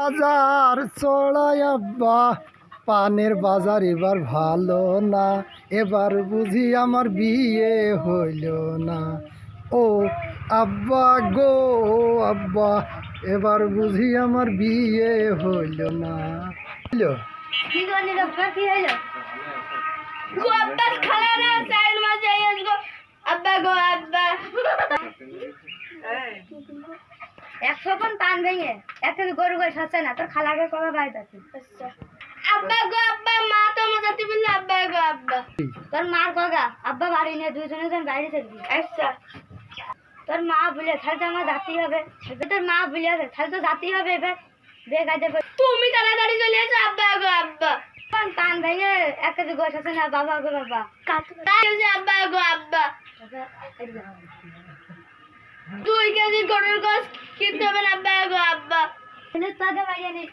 বাজার চড়াই আব্বা, পানের বাজার এবার ভালো না, এবার বুঝি আমার বিয়ে হইল না। ও আব্বা গো আব্বা, এবার বুঝি আমার বিয়ে হইল না। কি জানি আব্বা কি হইলো গো আব্বা খালা না সাইড মাঝে গো আব্বা গো আব্বা 100 পন টান ভেঙে এত গরু গাছ হচ্ছে না তোর খালাকে কবে বাইতে আছে। আচ্ছা আব্বা গো আব্বা মা তো মজাতে বলল আব্বা গো আব্বা তোর মার কগা আব্বা বাড়ি নিয়ে দুজনে জন বাইরে চলবি। আচ্ছা তোর মা বলে তাহলে তো আমার জাতি হবে, তোর মা বলে আছে তাহলে তো জাতি হবে। এবার বেগাইতে তুমি তাড়াতাড়ি চলে এসো আব্বা গো আব্বা টান ভেঙে এক কেজি গোছ আছে না বাবা গো বাবা আব্বা গো আব্বা 2 কেজি গরুর গোছ কিনতে হবে না আব্বা গো আব্বা তাকে বাইরে নি